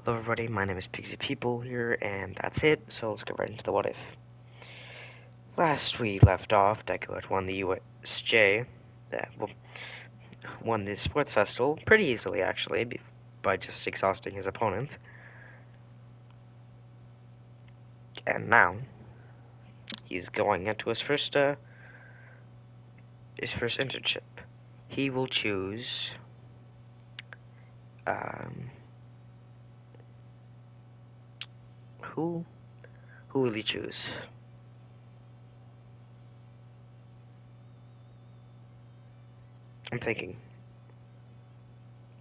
Hello everybody, my name is Pixie People here, and that's it, so let's get right into the what if. Last we left off, Deku had won the USJ, well, won the sports festival, pretty easily actually, by just exhausting his opponent. And now, he's going into his first internship. He will choose, um, who? Who will he choose? I'm thinking.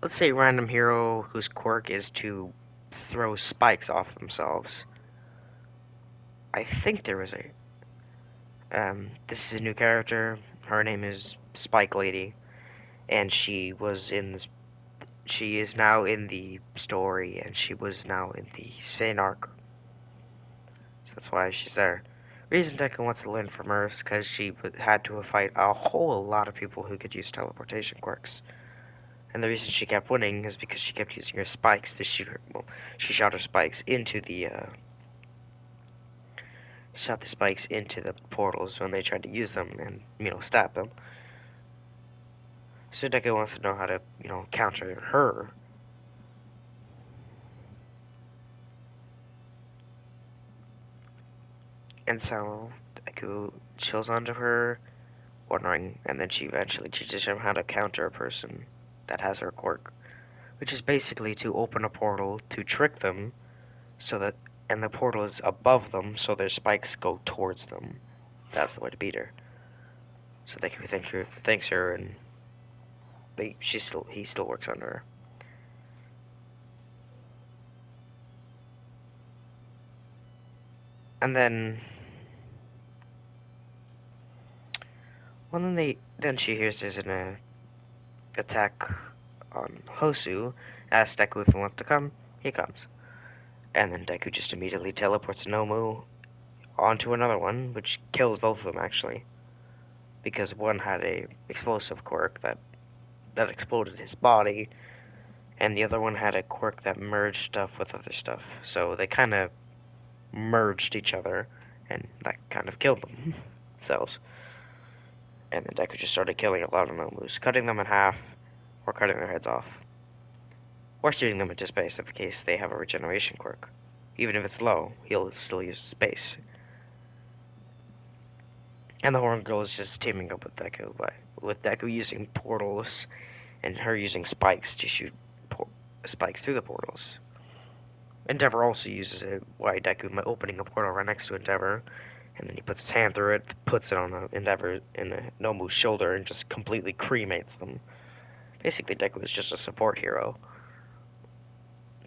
Let's say random hero whose quirk is to throw spikes off themselves. I think there was a this is a new character. Her name is Spike Lady, and she is now in the story, and she was now in the Spain arc. So that's why she's there. Reason Deku wants to learn from her is because she had to fight a whole lot of people who could use teleportation quirks. And the reason she kept winning is because she kept using her spikes to shoot her. Well, she shot her spikes into the portals when they tried to use them and stab them. So Deku wants to know how to counter her. And so Deku chills onto her, wondering, and then she eventually teaches him how to counter a person that has her quirk, which is basically to open a portal to trick them, so that and the portal is above them, so their spikes go towards them. That's the way to beat her. So Deku thanks her, and he still works under her. And then, then she hears there's an attack on Hosu. Asks Deku if he wants to come. He comes. And then Deku just immediately teleports Nomu onto another one, which kills both of them actually, because one had a explosive quirk that exploded his body, and the other one had a quirk that merged stuff with other stuff. So they kind of merged each other, and that kind of killed themselves. And then Deku just started killing a lot of Nomus, cutting them in half, or cutting their heads off, or shooting them into space in case they have a regeneration quirk. Even if it's low, he'll still use space. And the Horn Girl is just teaming up with Deku using portals and her using spikes to shoot spikes through the portals. Endeavor also uses it by Deku opening a portal right next to Endeavor, and then he puts his hand through it, puts it on Endeavor in Nomu's shoulder, and just completely cremates them. Basically, Deku is just a support hero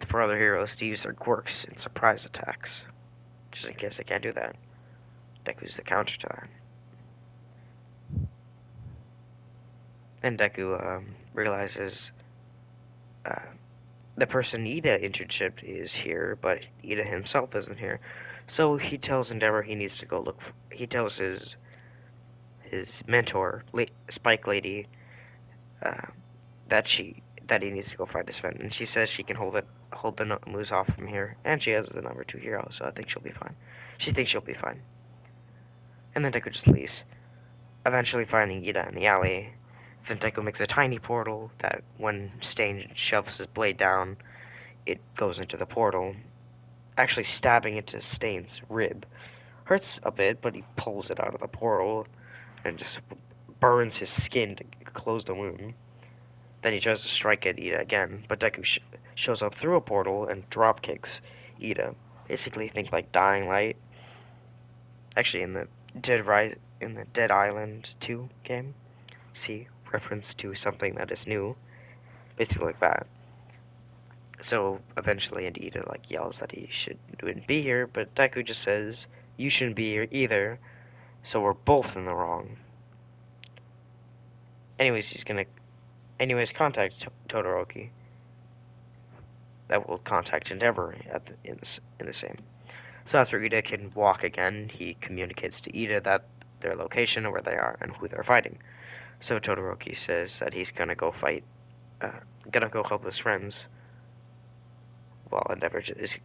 for other heroes to use their quirks in surprise attacks, just in case they can't do that. Deku's the counter to that. Then Deku realizes uh, the person Ida internship is here, but Ida himself isn't here. So he tells Endeavor he needs to go look. He tells his mentor, Spike Lady, uh, that he needs to go find his friend, and she says she can hold the moves off from here, and she has the number 2 hero, so I think she'll be fine. She thinks she'll be fine, and then Deku just leaves, eventually finding Ida in the alley. Then Deku makes a tiny portal that, when Stain shoves his blade down, it goes into the portal, actually stabbing into Stain's rib. Hurts a bit, but he pulls it out of the portal and just burns his skin to close the wound. Then he tries to strike at Ida again, but Deku shows up through a portal and drop kicks Ida. Basically, think like Dying Light. Actually, in the Dead Island 2 game, see reference to something that is new, basically like that. So eventually, Ida yells that he shouldn't be here, but Deku just says, "You shouldn't be here either." So we're both in the wrong. Anyways, contact Todoroki. That will contact Endeavor in the same. So after Ida can walk again, he communicates to Ida that their location, where they are, and who they're fighting. So Todoroki says that he's gonna go help his friends Well, Endeavor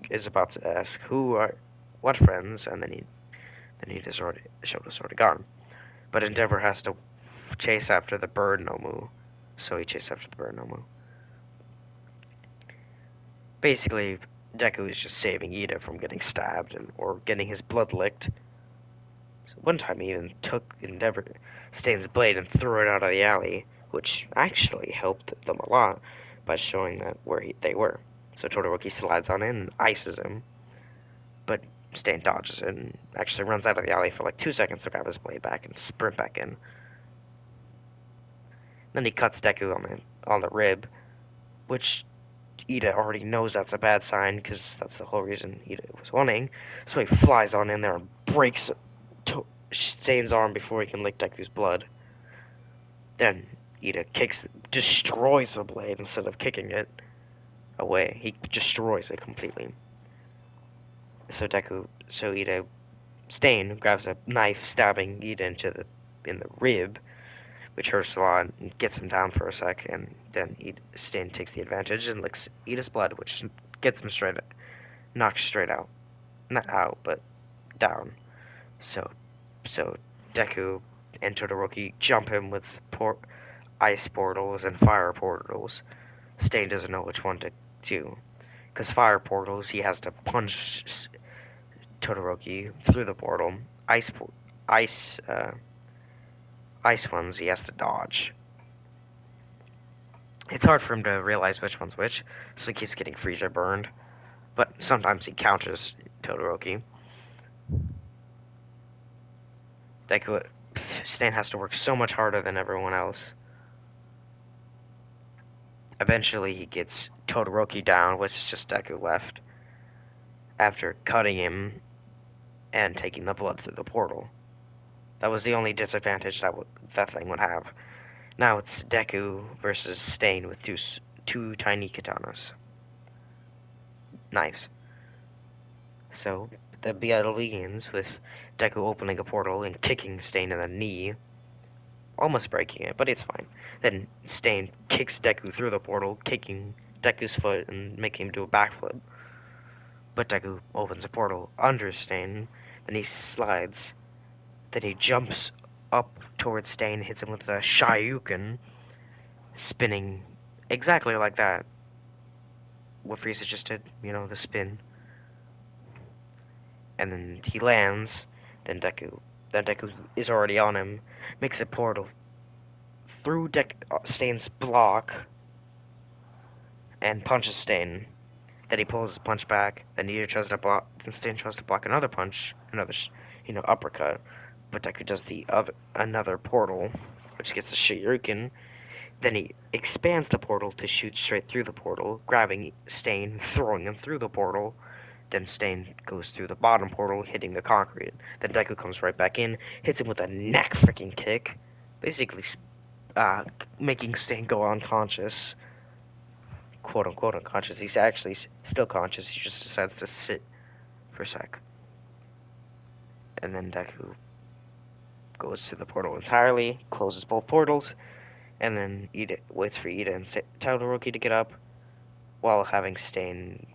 is about to ask what friends, and then he just already showed us already gone. But Endeavor has to chase after the bird Nomu, so he chases after the bird Nomu. Basically, Deku is just saving Ida from getting stabbed or getting his blood licked. So one time he even took Endeavor Stain's blade and threw it out of the alley, which actually helped them a lot by showing that they were. So Todoroki slides on in and ices him, but Stain dodges it and actually runs out of the alley for like 2 seconds to grab his blade back and sprint back in. Then he cuts Deku on the rib, which Ida already knows that's a bad sign because that's the whole reason Ida was wanting. So he flies on in there and breaks Stain's arm before he can lick Deku's blood. Then Ida destroys the blade instead of kicking it away. He destroys it completely. So Ida, Stain grabs a knife, stabbing Ida in the rib, which hurts a lot and gets him down for a sec. And then Stain takes the advantage and licks Ida's blood, which gets him knocked straight out, not out, but down. So, so Deku and Todoroki jump him with ice portals and fire portals. Stain doesn't know which one to do. Because fire portals, he has to punch Todoroki through the portal. Ice, uh, ice ones, he has to dodge. It's hard for him to realize which one's which, so he keeps getting freezer burned. But sometimes he counters Todoroki. Deku, Stan has to work so much harder than everyone else. Eventually, he gets Todoroki down, which is just Deku left, after cutting him and taking the blood through the portal. That was the only disadvantage that thing would have. Now it's Deku versus Stain with two tiny katanas. Knives. So, the battle begins with Deku opening a portal and kicking Stain in the knee, almost breaking it, but it's fine. Then Stain kicks Deku through the portal, kicking Deku's foot and making him do a backflip. But Deku opens a portal under Stain, then he slides, then he jumps up towards Stain, hits him with a Shoryuken, spinning exactly like that. What Frieza just did, the spin. And then he lands, then Deku is already on him, makes a portal through Stain's block, and punches Stain. Then he pulls his punch back. Then Stain tries to block another punch, uppercut. But Deku does another portal, which gets the Shoryuken. Then he expands the portal to shoot straight through the portal, grabbing Stain, throwing him through the portal. Then Stain goes through the bottom portal, hitting the concrete. Then Deku comes right back in, hits him with a neck freaking kick, basically making Stain go unconscious. Quote unquote unconscious. He's actually still conscious. He just decides to sit for a sec. And then Deku goes to the portal entirely, closes both portals, and then waits for Ida and Todoroki to get up while having Stain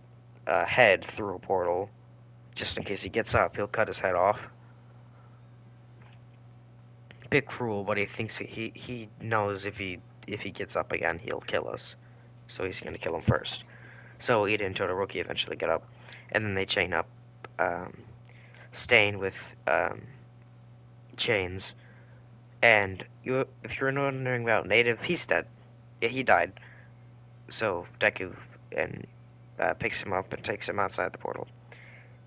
head through a portal. Just in case he gets up, he'll cut his head off. Bit cruel, but he thinks he knows if he gets up again, he'll kill us. So he's gonna kill him first. So Ida and Todoroki eventually get up, and then they chain up Stain with chains. And if you're wondering about Native, he's dead. Yeah, he died. So Deku and picks him up and takes him outside the portal.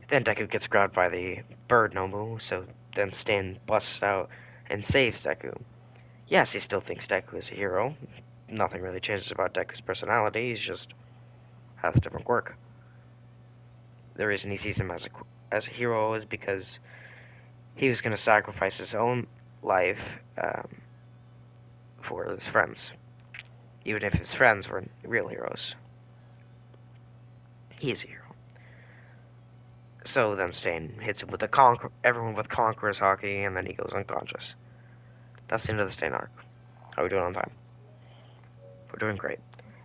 Then Deku gets grabbed by the bird Nomu, so then Stain busts out and saves Deku. Yes, he still thinks Deku is a hero. Nothing really changes about Deku's personality, he's just has a different quirk. The reason he sees him as a hero is because he was going to sacrifice his own life for his friends, even if his friends weren't real heroes. He is a hero. So then Stain hits him with everyone with Conqueror's Hockey, and then he goes unconscious. That's the end of the Stain arc. How are we doing on time? We're doing great.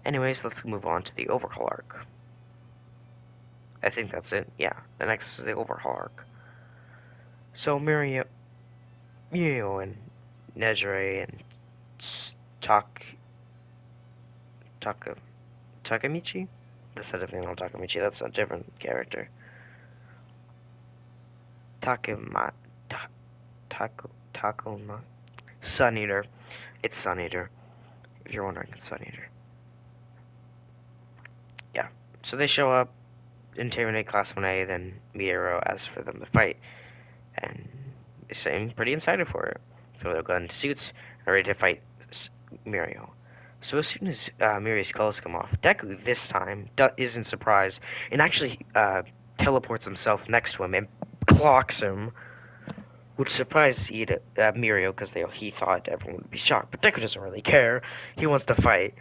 Anyways, let's move on to the Overhaul arc. I think that's it. Yeah, the next is the overhaul arc. So Mirio and Nezure and Tak Tak Takamichi. Instead of Takamichi, that's a different character. Takuma Ta, Takuma Sun Eater. It's Sun Eater. If you're wondering, it's Sun Eater. Yeah. So they show up, interrogate Class 1A, then Mirio asks for them to fight, and they seem pretty excited for it. So they'll go into suits and ready to fight Mirio. So as soon as Mirio's clothes come off, Deku this time isn't surprised and actually teleports himself next to him and clocks him, which surprises Mirio because he thought everyone would be shocked. But Deku doesn't really care. He wants to fight.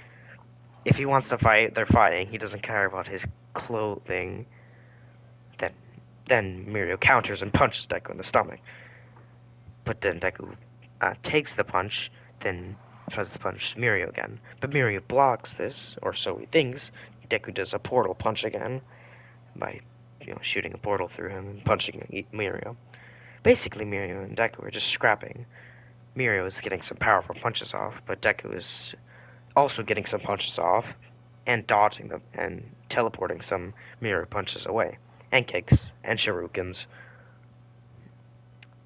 If he wants to fight, they're fighting. He doesn't care about his clothing. Then, then Mirio counters and punches Deku in the stomach. But then Deku takes the punch, then tries to punch Mirio again. But Mirio blocks this, or so he thinks. Deku does a portal punch again by, shooting a portal through him and punching Mirio. Basically, Mirio and Deku are just scrapping. Mirio is getting some powerful punches off, but Deku is also getting some punches off and dodging them and teleporting some Mirio punches away, and kicks and shurikens.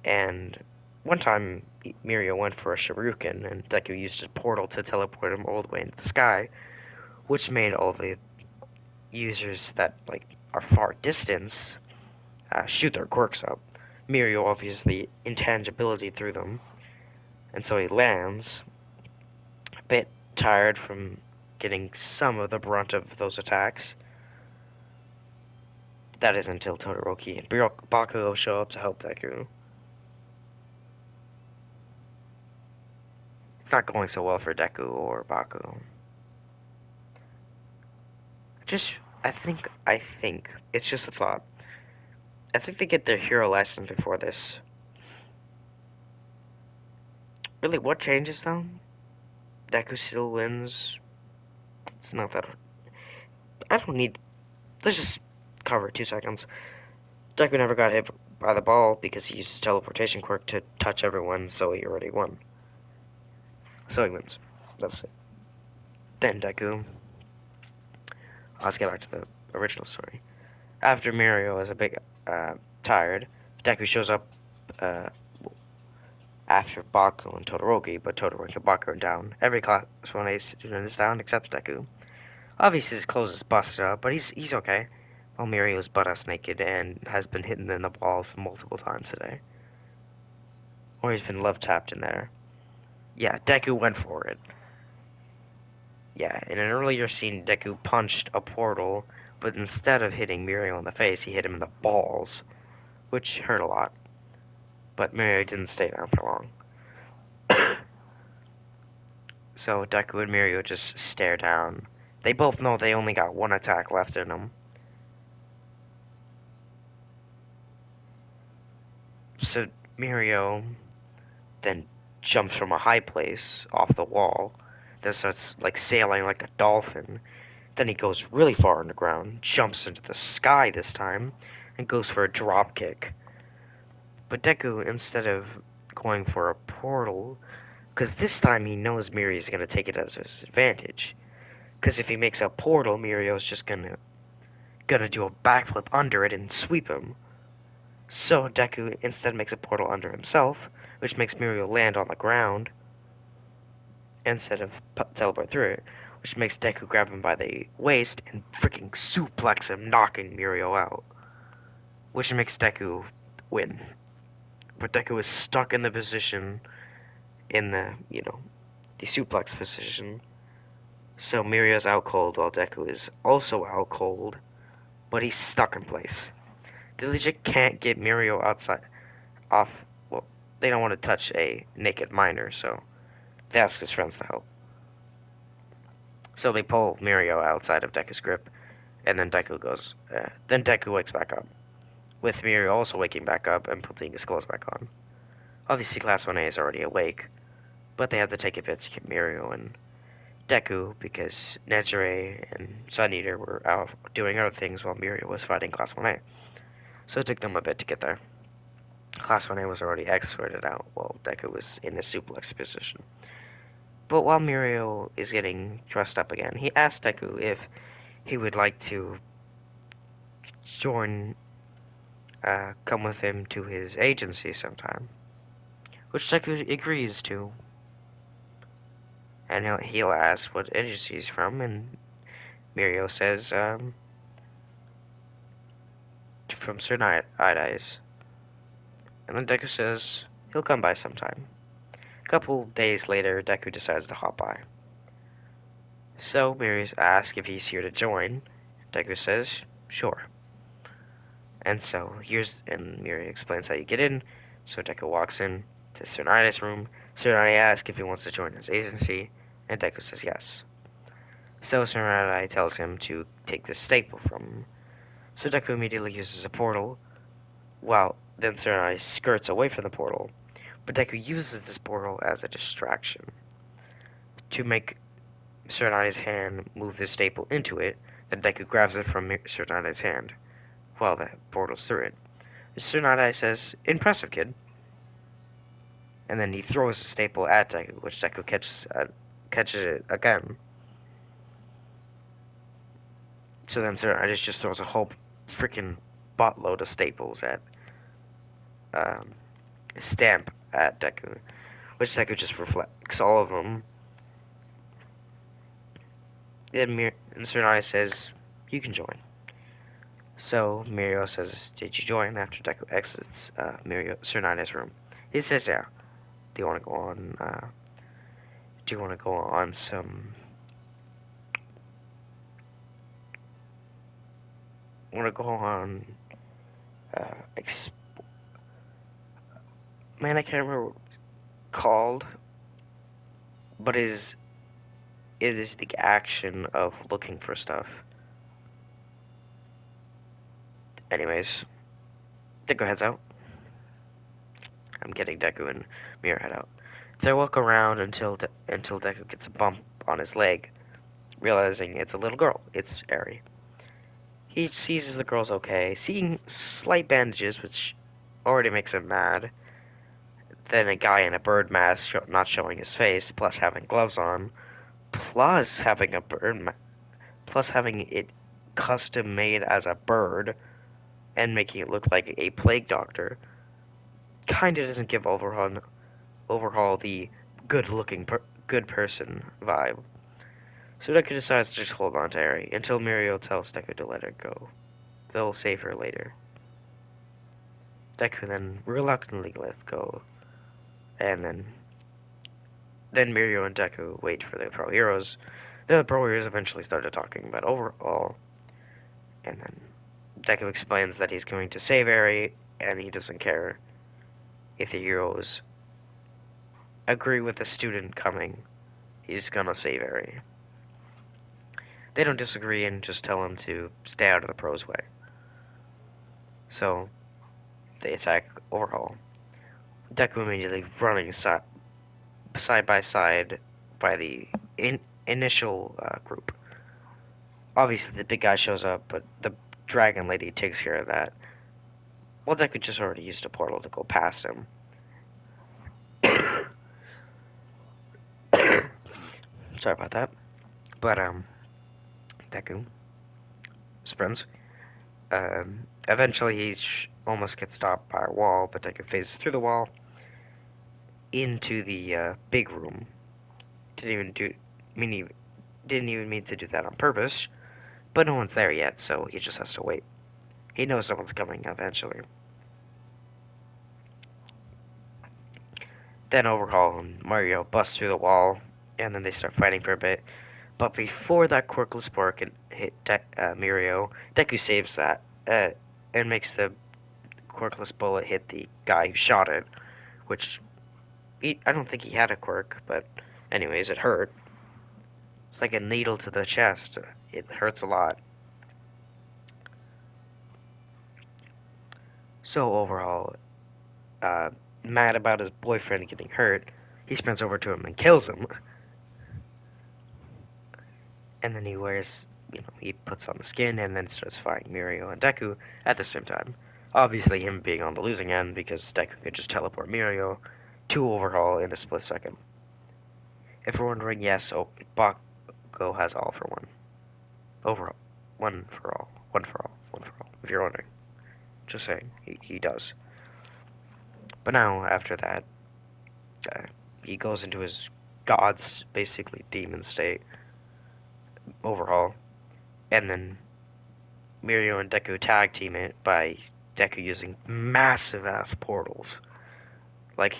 And one time, Mirio went for a shuriken, and Deku used a portal to teleport him all the way into the sky, which made all the users that are far distance shoot their quirks up. Mirio obviously intangibility through them, and so he lands a bit tired from getting some of the brunt of those attacks. That is until Todoroki and Bakugo show up to help Deku. It's not going so well for Deku or Bakugo. Just, I think, it's just a thought. I think they get their hero lesson before this. Really, what changes though? Deku still wins. It's not that. I don't need. Let's just cover it 2 seconds. Deku never got hit by the ball because he used his teleportation quirk to touch everyone, so he already won. So he wins. That's it. Then Deku. Let's get back to the original story. After Mirio is a bit tired, Deku shows up uh, after Baku and Todoroki, but Todoroki and Baku are down. Every class 1A student is down except Deku. Obviously his clothes is busted up, but he's okay. While Mirio is butt-ass naked and has been hit in the balls multiple times today. Or he's been love-tapped in there. Yeah, Deku went for it. Yeah, in an earlier scene, Deku punched a portal, but instead of hitting Mirio in the face, he hit him in the balls, which hurt a lot. But Mirio didn't stay down for long. So Deku and Mirio just stare down. They both know they only got one attack left in them. So Mirio then jumps from a high place off the wall, then starts sailing like a dolphin. Then he goes really far underground, jumps into the sky this time, and goes for a drop kick. But Deku, instead of going for a portal, because this time he knows Mirio is gonna take it as his advantage. Because if he makes a portal, Mirio's just gonna do a backflip under it and sweep him. So Deku instead makes a portal under himself, which makes Mirio land on the ground instead of teleport through it, which makes Deku grab him by the waist and freaking suplex him, knocking Mirio out, which makes Deku win. But Deku is stuck in the position in the suplex position. So Mirio's out cold while Deku is also out cold, but he's stuck in place. They legit can't get Mirio outside off. Well, they don't want to touch a naked miner, so they ask his friends to help. So they pull Mirio outside of Deku's grip, and then then Deku wakes back up, with Mirio also waking back up and putting his clothes back on. Obviously, Class 1A is already awake, but they had to take a bit to get Mirio and Deku because Nezure and Sun Eater were out doing other things while Miria was fighting Class 1A. So it took them a bit to get there. Class 1A was already escorted out while Deku was in a suplex position. But while Mirio is getting dressed up again, he asked Deku if he would like to join, come with him to his agency sometime, which Deku agrees to. And he'll ask what agency he's from, and Mirio says, from Sir Eyes. And then Deku says he'll come by sometime. A couple days later, Deku decides to hop by. So Mirio asks if he's here to join. Deku says, sure. And Mirio explains how you get in. So Deku walks in to Tsunai's room. Tsunade asks if he wants to join his agency, and Deku says yes. So Tsunade tells him to take this staple from him. So Deku immediately uses a portal, while then Tsunade skirts away from the portal. But Deku uses this portal as a distraction to make Tsunade's hand move the staple into it. Then Deku grabs it from Tsunade's hand while the portal's through it. Tsunade says, impressive, kid. And then he throws the staple at Deku, which Deku catches it again. So then Tsunade just throws a whole freaking buttload of staples at um, Stamp at Deku, which Deku just reflects all of them. Then Tsunade says, you can join. So Mirio says, did you join after Deku exits Tsunade's room? He says, yeah. Do you want to go on, do you want to go on some, want to go on, uh, man, I can't remember what it's called, but it is the action of looking for stuff. Anyways, Deku heads out. I'm getting Deku and Mirio head out. They walk around until Deku gets a bump on his leg, realizing it's a little girl. It's Eri. He sees the girl's okay, seeing slight bandages, which already makes him mad. Then a guy in a bird mask, not showing his face, plus having gloves on, plus having plus having it custom made as a bird, and making it look like a plague doctor, kinda doesn't give Overhaul the good person vibe. So Deku decides to just hold on to Eri until Mirio tells Deku to let her go. They'll save her later. Deku then reluctantly lets go, and then Mirio and Deku wait for the Pro Heroes. Then the Pro Heroes eventually started talking about Overhaul, and then Deku explains that he's going to save Eri, and he doesn't care if the heroes agree with the student coming. He's gonna save Eri. They don't disagree and just tell him to stay out of the pros' way. So they attack Overhaul. Deku immediately running side by side by the initial group. Obviously, the big guy shows up, but the dragon lady takes care of that. Well, Deku just already used a portal to go past him. Sorry about that. But, Deku sprints. Eventually, he almost gets stopped by a wall, but Deku phases through the wall into the big room. Didn't even mean to do that on purpose, but no one's there yet, so he just has to wait. He knows someone's coming eventually. Then Overhaul and Mario bust through the wall, and then they start fighting for a bit. But before that quirkless spark can hit Mirio, Deku saves that and makes the quirkless bullet hit the guy who shot it, which I don't think he had a quirk, but anyways, it hurt. It's like a needle to the chest. It hurts a lot. So Overhaul, mad about his boyfriend getting hurt, he sprints over to him and kills him. and then he wears, he puts on the skin and then starts fighting Mirio and Deku at the same time. Obviously, him being on the losing end because Deku could just teleport Mirio to Overhaul in a split second. If you're wondering, yes, Bakugo has all for one. Overall. One for all. One for all. One for all. If you're wondering. Just saying. He does. But now, after that, uh, he goes into his god's, basically, demon state. Overhaul. And then Mirio and Deku tag team it by Deku using massive ass portals. Like,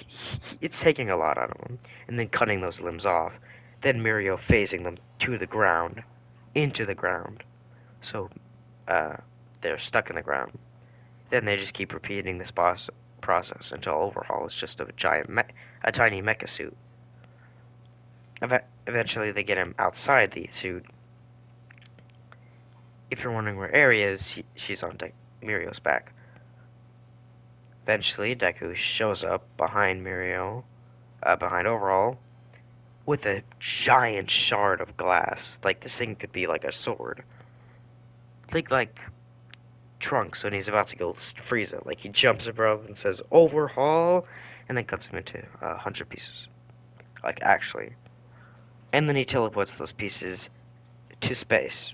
it's taking a lot out of him. And then cutting those limbs off. Then Mirio phasing them to the ground. Into the ground. So, uh, they're stuck in the ground. Then they just keep repeating this process until Overhaul is just a tiny mecha suit. Eventually, they get him outside the suit. If you're wondering where Eri is, she's on Mirio's back. Eventually, Deku shows up behind behind Overhaul, with a giant shard of glass. Like, this thing could be like a sword. Think like Trunks when he's about to go freeze it. Like, he jumps above and says, Overhaul! And then cuts him into 100 pieces. Like, actually. And then he teleports those pieces to space.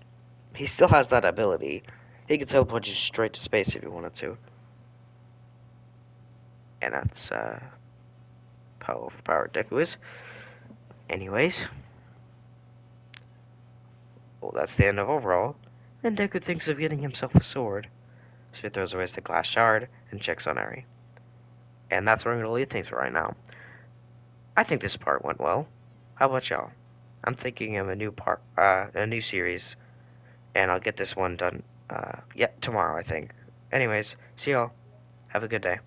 He still has that ability. He could teleport you straight to space if he wanted to. And that's how overpowered Deku is. Anyways, well, that's the end of Overhaul. Then Deku thinks of getting himself a sword. So he throws away the glass shard and checks on Eri. And that's where I'm going to leave things for right now. I think this part went well. How about y'all? I'm thinking of a new series, and I'll get this one done, tomorrow, I think. Anyways, see y'all. Have a good day.